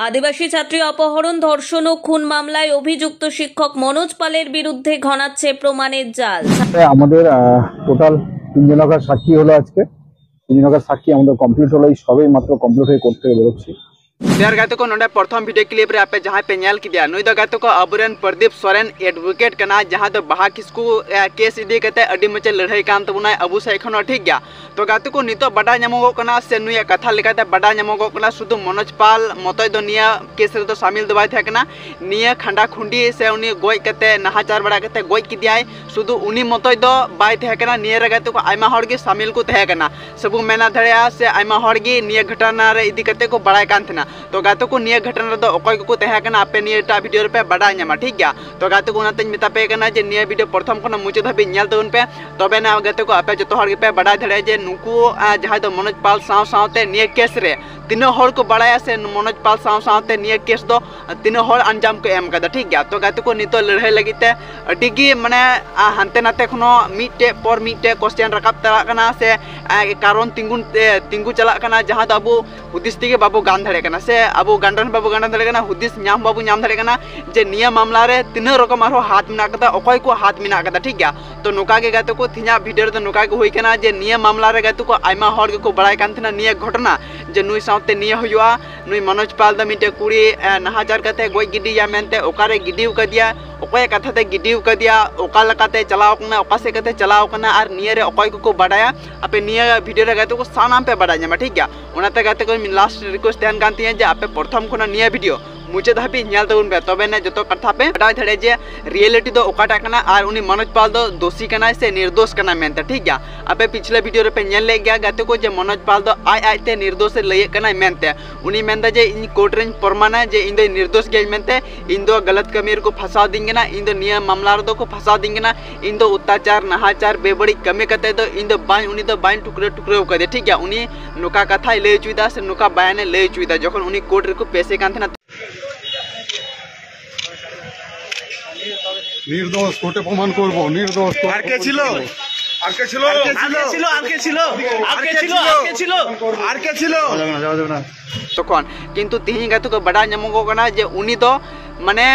আদিবাসী ছাত্রী অপহরণ, ধর্ষণ ও খুন মামলায় অভিযুক্ত শিক্ষক মনোজ পালের বিরুদ্ধে ঘনাচ্ছে প্রমাণের জাল। আমাদের টোটাল 3 জনকার সাক্ষী হলো আজকে। 3 জনকার সাক্ষী আমাদের কমপ্লিট হলো, সবই মাত্র কমপ্লিট হয়ে কোর্ট থেকে বেরোচ্ছি। देर गाते को नोडे प्रथम वीडियो क्लिप रे आपे जहां पे नेल किदिया नुई दो गाते को अबुरेन प्रदीप सोरेन एडवोकेट कना जहां दो बाहा किसकु केस इदी कते अडी मचे लड़ाई कान तबुना अबु से एखनो ठीक गया। तो गाते को नितो बडा ᱧᱟᱢᱚᱜᱚᱜ कना से नुई कथा लेकाते बडा ᱧᱟᱢᱚᱜᱚᱜ कना शुद्ध मनोज पाल मतय दो निया केस रे दो शामिल दो बाय थे कना निया खंडा खुंडी से उनी गोय कते नाहाचार बडा कते गोय किदियाय शुद्ध उनी मतय दो बाय थे कना निया रे गाते को आयमा हर गे शामिल को थे कना सबु मेना धड़या से आयमा हर गे निया घटना रे इदी कते को बडाय कान थना। तो गाते को निया घटना दो अकय को तहे कना आपे निया टा वीडियो रे पे बडा ᱧᱟᱢᱟ ठीक गया। तो गाते को उनाते मिता पे कना जे निया वीडियो प्रथम खन मुचे धाबी नेल तबन पे तबे ना गाते को आपे जतो हर गे पे बडा धड़े जे नुकु जहां दो मनोज पाल साव सावते निया केस रे तीनों हर को बड़ाया से मनोज पाल साव सावते निया केस दो तीनों हर अंजाम को एम कदा ठीक गया। तो गाते को नितो लड़ाई लगिते अडिगी माने हानते नाते खनो मिटे पर मिटे क्वेश्चन रकाब तरा कना से कारण तिंगु चला कना जहां दो अबु हुदिस तिगे बाबू गान धड़े कना से अबु गांडन बाबू गांडन धड़े कना हुदिस ᱧᱟᱢ बाबू ᱧᱟᱢ धड़े कना जे निया मामला रे तीनों रकम आरो हाथ मिना कदा अकय को हाथ मिना कदा ठीक गया। तो नुका के गाते को थिना वीडियो रे नुका के होई कना जे निया मामला रे गाते को आयमा हर के को बड़ाय कान थिना निया घटना जे नुई सावते निया हुआ नुई मनोज पाल द मिटे कुड़ी नाहाजार कते गोय गिडिया मेनते ओकारे गिडिउ कदिया ओकय कथाते गिडिउ कदिया ओका लकाते चलाव कना ओका से कते चलाव कना आर निया रे ओकय को बड़ाया आपे निया वीडियो रे गाते को सानाम पे बड़ा ᱧᱟᱢᱟ ठीक गया। ओनाते गाते को लास्ट रिक्वेस्ट देन कान तिया जे आपे प्रथम खना निया वीडियो मुझे धाबी नेल तबन पे तबे ने जतो कथा पे बड़ा धड़े जे रियलिटी दो ओकाटा कना आर उनी मनोज पाल दो दोषी कना से निर्दोष कना मेनते ठीक गया। आपे पिछले वीडियो रे पे नेल ले गया गाते को जे मनोज पाल दो आते निर्दोष लय कना मेनते उनी मेनदा जे इन कोर्ट रे प्रमाण जे इन दो निर्दोष गे मेनते इन दो गलत कमीर को फसा दिंगना इन दो नियम मामला दो को फसा दिंगना इन दो अत्याचार नाहाचार बेबड़ी कमी कते दो इन दो बाय उनी दो बाय टुकड़े टुकड़े कदे ठीक गया। उनी नुका कथा लय चुइदा से नुका बयान लय चुइदा जखन उनी कोर्ट रे को पेशे कान थना निर्दोष कोर्टे प्रमाण করব निर्दोष আর কে ছিল আর কে ছিল আর কে ছিল আর কে ছিল আর কে ছিল আর কে ছিল আর কে ছিল যাও না তখন কিন্তু তিহি গাতু को बड़ा ᱧᱟᱢᱚᱜᱚᱜ कना जे उनी दो माने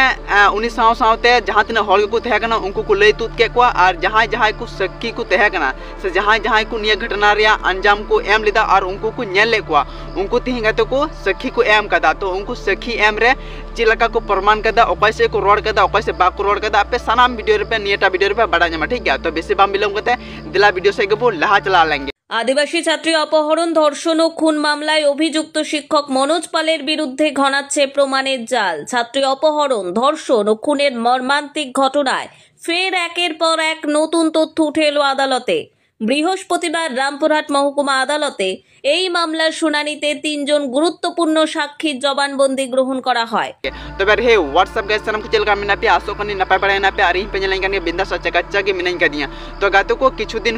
उनी साव सावते जहां तिना हर को तहे कना उनको को लय तुत के को और जहां जहां को सखी को तहे कना से जहां जहां को निया घटना रिया अंजाम को एम लिदा और उनको को नेल ले को उनको तिहि गातो को सखी को एम कदा। तो उनको सखी एम रे चिलका को प्रमाण कदा ओकय से को रोड कदा ओकय से बाको रोड कदा आपे सानाम वीडियो रे पे नियटा वीडियो रे पे बड़ा ᱧᱟᱢᱟ ठीक गया। तो बेसी बाम बिलम कते दिला वीडियो से गबो लहा चला लेंगे। আদিবাসী ছাত্রী অপহরণ, ধর্ষণ ও খুন মামলায় অভিযুক্ত শিক্ষক মনোজ পালের বিরুদ্ধে ঘনাচ্ছে প্রমাণের জাল। ছাত্রী অপহরণ, ধর্ষণ ও খুনের মর্মান্তিক ঘটনায় ফের একের পর এক নতুন তথ্য উঠে এলো আদালতে। বৃহস্পতিবার রামপুরহাট মহকুমা আদালতে এই মামলার শুনানিতে 3 জন গুরুত্বপূর্ণ সাক্ষীর জবানবন্দি গ্রহণ করা হয়। तो बेर हे व्हाट्सएप गाइस सनम कुचल का मिना पे आसो कनी नपाय पड़े ना पे आरी पे जलाइन कनी बिंदा सच्चा कच्चा के मिनाइन का दिया। तो गातो को किछु दिन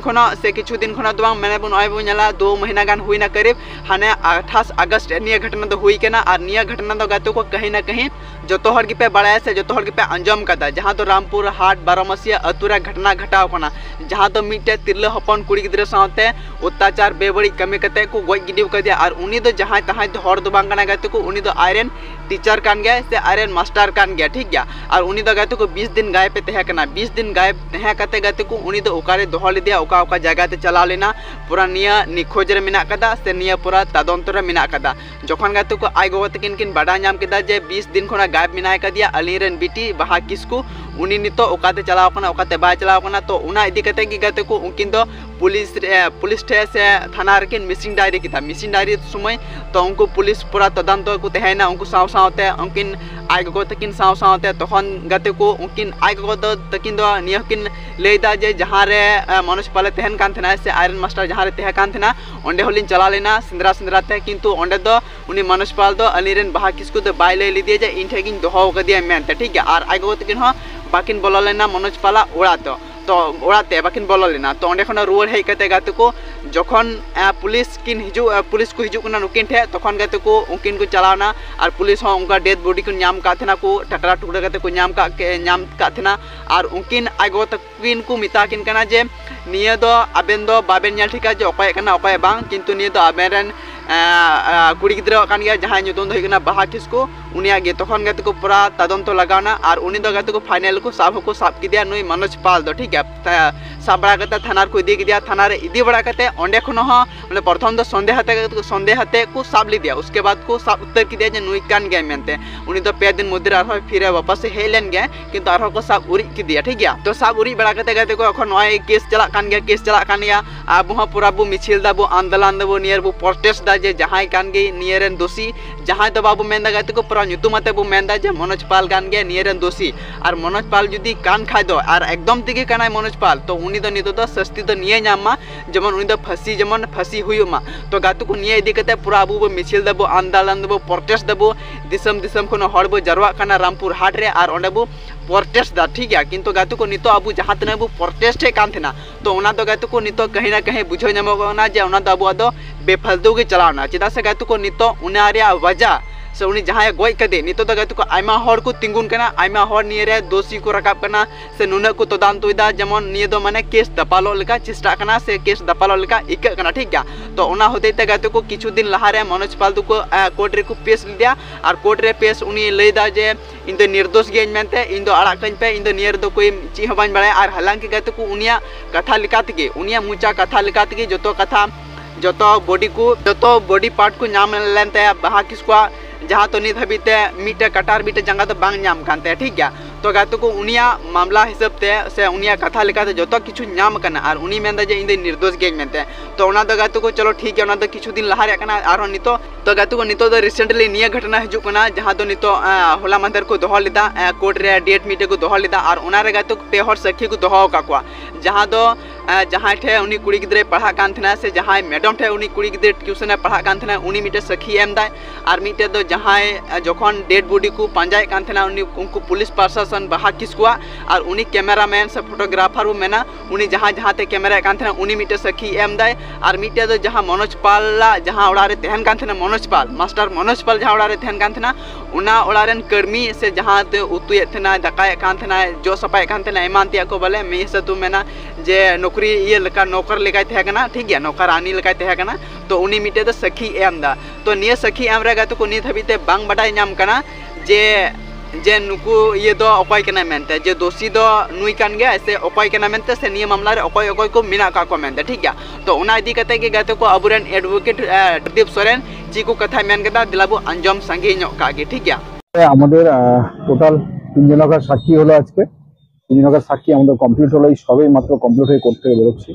खना दो मैंने बुन आय बुनला 2 महीना गान हुई ना करीब हाने 28 अगस्त निया घटना दो हुई केना और निया घटना दो गातो को कहीं ना कहीं जतो हर के पे बड़ाया से जतो हर के पे अंजाम कदा जहां तो रामपुर हाट बारामसिया अतुरा घटना घटाव कना जहां तो मिटे तिरले हपन कुड़ी गिद्रे साथे अत्याचार बेबड़ी कमी कते को गोय गिडिव कदिया और उनी दो जहां तहां तो हर दो बांग कना गातो को उनी दो आयरन टीचर कान गया से आयरन मास्टर कान गया ठीक गया। और उनी दो गाते को 20 दिन गायब पे तहे कना 20 दिन गायब तहे कते गाते को उनी दो ओकारे दोह ले दिया ओका ओका जगह ते चला लेना पूरा निया निखोज रे मिना कदा से निया पूरा तदंत रे मिना कदा जखन गाते को आय गो तकिन किन बड़ा नाम केदा जे 20 दिन खना गायब मिना कदिया अलीरन बिटी बाहा किसकु उनी नितो ओकाते चलाव कना ओकाते बाय चलाव कना। तो उना इदी कते की गाते को उनकिन दो पुलिस ठे से थाना रकिन मिसिंग डायरी की था मिसिंग डायरी समय तो उनको पुलिस पूरा तदंत को तहेना उनको साव सावते उनकिन आय गो तकिन साव सावते तखन गाते को उनकिन आय गो तकिन दो निया किन लेदा जे जहां रे मनोज पाले तहन कान थना से आयरन मास्टर जहां रे तहे कान थना ओंडे होलिन चला लेना सिंद्रा ते किंतु ओंडे दो उनी मनोज पाल दो अलीरन बाहा किसकु दो बाय ले लिदिया जे इन ठेगिन दोहो कदिया मेनते ठीक है। और आय गो तकिन हो बाकिन बोला लेना मनोज पाला ओड़ा तो ओड़ाते बाकिन बोलो लेना। तो अंडे खना रुआर हेज कते गाते को जखन पुलिस को हिजु कना नुकिन ठे तखन गाते को उनकिन को चलावना और पुलिस हो उनका डेथ बॉडी को नाम का थना को टकरा टुकड़ा कते को नाम का थना और उनकिन आगो तकिन को मिता किन कना जे निया दो आबेन दो बाबेन नेल ठिका जे ओकय कना ओकय बांग किंतु निया दो आबेन कुड़ी गिद्रा कान गया जहां nyutum do higna Baha Kisku unia ge tokhon gate ko pura tadonto lagana ar uni do gate ko final ko sab kidia nui Manoj Pal do thik hai sab bada kate thanar ko idi kidia thanar re idi bada kate onde khono ho mane prothom do sonde hate ko sab li dia uske baad ko sab uttar kidia je nui kan gaya mente uni do 5 din moddhe arho phire wapas se helen gaya kintu arho ko sab uri kidia thik gaya to sab uri bada kate gate ko ekhon noi case chalak kan gaya abu ha pura bu michil da bu andolan da bu nier bu protest da je jahai kan ge nieren dosi jahai do babu menda gate ko pura nyutumate bu menda je Manoj Pal kan ge nieren dosi ar Manoj Pal judi kan khai do ar ekdom tege kanai Manoj Pal to uni do nito do sasti do niye nyama jemon uni do phasi huyuma to gatu ko niye idi kate pura abu bu michil da bu andolan da bu protest da bu disam khono hor bu jarwa kana Rampur hat re ar onde bu protest da ठीक है किंतु गातु को नितो अबु जहां तने Abu protest है कान थेना तो ओना दो गातु को नितो कहीं ना कहीं बुझो नमगना जे ओना दबु दो बेफालतू के चलावना चिदा से गातु को नितो उना रे वजह से उनी जहां गोय कदे नितो दो गातु को आयमा हर को तिंगुन कना आयमा हर निये रे दोषी को रकाब कना से नुना को तदान तोइदा जेमन निये दो माने केस दपालो लेका चेष्टा कना से केस दपालो लेका इक कना ठीक है तो ओना होते ते गातु को किछु दिन लहा रे मनोज पाल को कोर्ट रे को पेश लिया और कोर्ट रे पेश उनी लेदा जे इन दो निर्दोष गे मेनते इन दो आड़ा कन पे इन दो नियर दो कोई ची हबान बड़ाय और हालांकि गातु को उनिया कथा लिकातगे उनिया मुचा कथा लिकातगे जतो बॉडी पार्ट को नाम लेनते Baha Kisku जहाँ तो नित हबीते मीटे कटार बीटे जंगा तो बांग नाम कानते ठीक है तो गातु को उनिया मामला हिसाब ते से उनिया कथा लेकाते जतो किछु नाम कना और उनी मेंदा जे इन निर्दोष गे मेनते तो ओना दो गातु को चलो ठीक है ओना दो किछु दिन लहा रे कना आरो नितो तो गातु को नितो दो रिसेंटली निया घटना हिजु कना जहाँ तो नितो होला मंदर को दोहो लिदा कोर्ट रे डेट मीटे को दोहो लिदा और ओना रे गातु पे हर सखी को दोहो काकवा जहाँ दो जहाँ ठे उनी कुड़ी गिद्रे पढ़ा कान थना से जहाँ मैडम ठे उनी कुड़ी गिद्रे ट्यूशन पढ़ा कान थना उनी मीटे सखी एम दाय और मीटे दो जहाँ जखन डेड बॉडी को पांजाय कान थना उनी उनको पुलिस प्रशासन Baha Kisku और उनी कैमरामैन से फोटोग्राफर मेना उनी जहाँ ते कैमरा कान थना उनी मीटे सखी एम दाय और मीटे दो जहाँ Manoj Pal जहाँ ओड़ा रे तहन कान थना Manoj Pal master Manoj Pal जहाँ ओड़ा रे तहन कान थना उना ओड़ा रेन कर्मी से जहाँ ते उतुए थना दकाय कान थना जो सपाय कान थना एमान तिया को बोले मैं से तू मेना जे नौकरी ये लका नौकर लेकाय तहकना ठीक है नौकरानी लेकाय तहकना तो उनी मीटे दो सखी एम दा तो निये सखी एम रे गातु को नित हबीते बांग बडाय नाम कना जे नुकु ये दो अपाय कना मेनते जे दोषी दो नुई कान गया ऐसे अपाय कना मेनते से निये मामला रे अपाय को मिना का को मेनते ठीक है तो ओना इदी कते के गातु को अबुरेन एडवोकेट प्रदीप सोरेन जी को कथा मेन कदा दिलाबो अंजम संगे ᱧᱚᱜ कागे ठीक है আমাদের টোটাল 3 জনকার সাক্ষী হলো আজকে 3 জনকার সাক্ষী আমাদের কমপ্লিট হলো এই সবেই মাত্র কমপ্লিট হয়ে করতে বেরোচ্ছি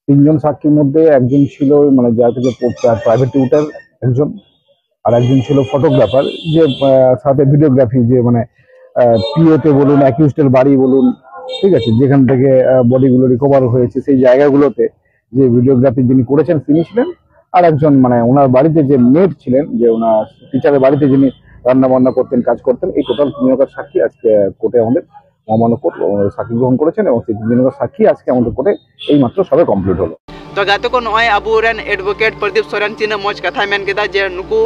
3 জন সাক্ষীর মধ্যে একজন ছিল মানে যার থেকে প্রাইভেট টিউটর একজন আর একজন ছিল ফটোগ্রাফার যে সাথে ভিডিওগ্রাফি যে মানে পিওতে বলুন অ্যাকিউজডের বাড়ি বলুন ঠিক আছে যেখান থেকে বডিগুলো রিকভার হয়েছে সেই জায়গাগুলোতে যে ভিডিওগ্রাফি যিনি করেছেন তিনি ছিলেন আর একজন মানে ওনার বাড়িতে যে মেড ছিলেন যে ওনার টিচারের বাড়িতে যিনি রান্না বান্না করতেন কাজ করতেন এই টোটাল 3 জনকার সাক্ষী আজকে কোর্টে আমাদের মহামান্য কোর্ট সাক্ষী গ্রহণ করেছেন এবং সেই 3 জনকার সাক্ষী আজকে আমাদের কোর্টে এই মাত্র সবে কমপ্লিট হলো तो गाते को नॉय अबुरेन एडवोकेट प्रदीप सोरेन तीन मौज कथा मेन केदा जे नुकु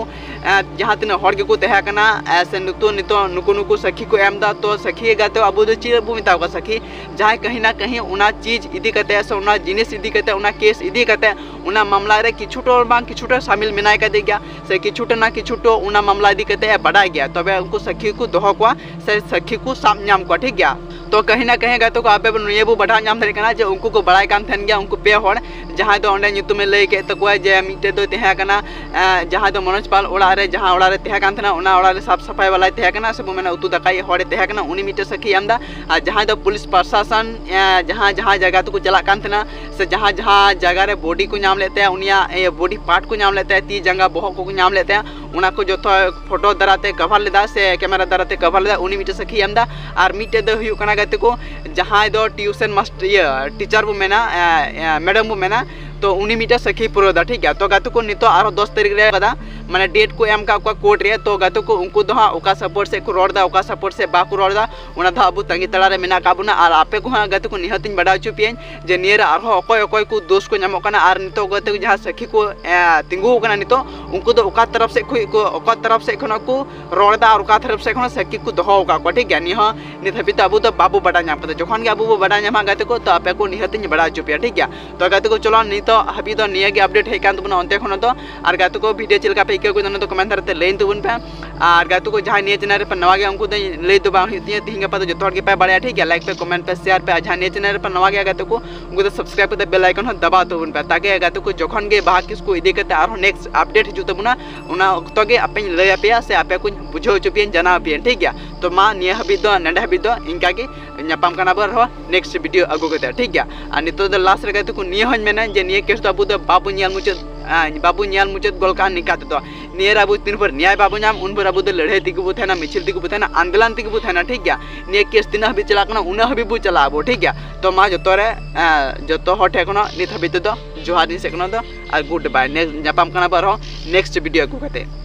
जहाँ तीन हर के को तहा कना ऐसे नुकु सखी को एमदा तो सखी गाते अबु दो चीज अबु मिताव का सखी जहाँ कहीं ना कहीं उना चीज इदी कते से उना जिनिस इदी कते उना केस इदी कते उना मामला रे किछुटो बांग किछुटो शामिल मिनाय का दे गया से किछुटो ना किछुटो उना मामला इदी कते बड़ा गया तबे उनको सखी को दोह को से सखी को साम नाम को ठीक गया तो कहीं ना कहीं गाते को आपे नुयबु बढ़ा नाम धरे कना जे उनको को बड़ाय कान थन गया उनको पे हर जहाँ दो अंडे नुतुमे लई के तको जे मिटे दो तहा कना जहाँ दो Manoj Pal ओड़ा रे जहाँ ओड़ा रे तहा कान थना उना ओड़ा रे साफ सफाई वाला तहा कना से मेना उतु दकाई हड़े तहा कना उनी मिटे सखी एमदा जहाँ दो पुलिस प्रशासन जहाँ जगह तो को चला कान थना से जहाँ जगह रे बॉडी को नाम लेते हैं उनिया बॉडी पार्ट को नाम लेते हैं ती जंगा बहक को नाम लेते हैं उना को जो फोटो दराते कवर लेदा से कैमरा दराते कवर लेदा उनी मिटे सखी एमदा और मिटे दो हुयु कना गाते को जहाँ दो ट्यूशन मास्टर टीचर बो मेना मैडम बो मेना तो उनी मिटा सखी पुरोदा ठीक है तो गातु को नितो आरो 10 तारीख रे बदा माने डेट को एम का कोर्ट रे तो गातु को उनको दो ओका सपोर्ट से को रोडदा ओका सपोर्ट से बाकु रोडदा उना धा अबु तंगी तला रे मेना काबुना और आपे को गातु को निहतिन बड़ा चुपियन जे नियर आरो अकोय को दोष को नामो कना और नितो गातु जहां सखी को तिंगु कना नितो उनको दो ओका तरफ से ओका तरफ से खना को रोडदा और ओका तरफ से खना सखी को दोहो ओका को ठीक है निह निथबि तो अबु तो बाबू बड़ा नाम पता जखन के अबु बड़ा नाम गातु को तो आपे को निहतिन बड़ा चुपिया ठीक है तो गातु को चलो नितो नितो हबी दो निया गे अपडेट हेकान तबना अंते खनो दो आर गातो को वीडियो चलका पे इके को दनो तो कमेंट करते लेन तबन पे आर गातो को जहां निया चैनल पर नवा गे उनको दे ले दो बांग हितिया तिंगा पा तो जो तोड़ के पे बड़या ठीक है लाइक पे कमेंट पे शेयर पे जहां निया चैनल पर नवा गे गातो को उनको तो सब्सक्राइब पे बेल आइकन हो दबा तबन पे ताकि गातो को जखन गे बाहा किसको इदी करते आरो नेक्स्ट अपडेट हिजु तबना उना अक्तो गे आपे लय पे से आपे को बुझो चुपियन जना पे ठीक है तो मा निया हबी दो नंडा हबी दो इनका के ᱧᱟᱯᱟᱢ ᱠᱟᱱᱟ ᱵᱟᱨ ᱦᱚ नेक्स्ट वीडियो अगु कते ठीक गया आ नितो द लास्ट रे गते को निया हन मेना जे निया केस तो अबु द बाबू ᱧᱮᱞ मुचत गोल का निकात तो नियर अबु तीन पर न्याय बाबू नाम उन पर अबु द लड़ाई तिगु बु थेना मिছিল तिगु बु थेना आंदोलन तिगु बु थेना ठीक गया निया केस तीन हबी चला कना उना हबी बु चला अबु ठीक गया तो मा जतो रे जतो हटे कनो नित हबी तो जोहार नि से कनो दो आ गुड बाय नेक्स्ट ᱧᱟᱯᱟᱢ ᱠᱟᱱᱟ ᱵᱟᱨ ᱦᱚ नेक्स्ट वीडियो अगु कते।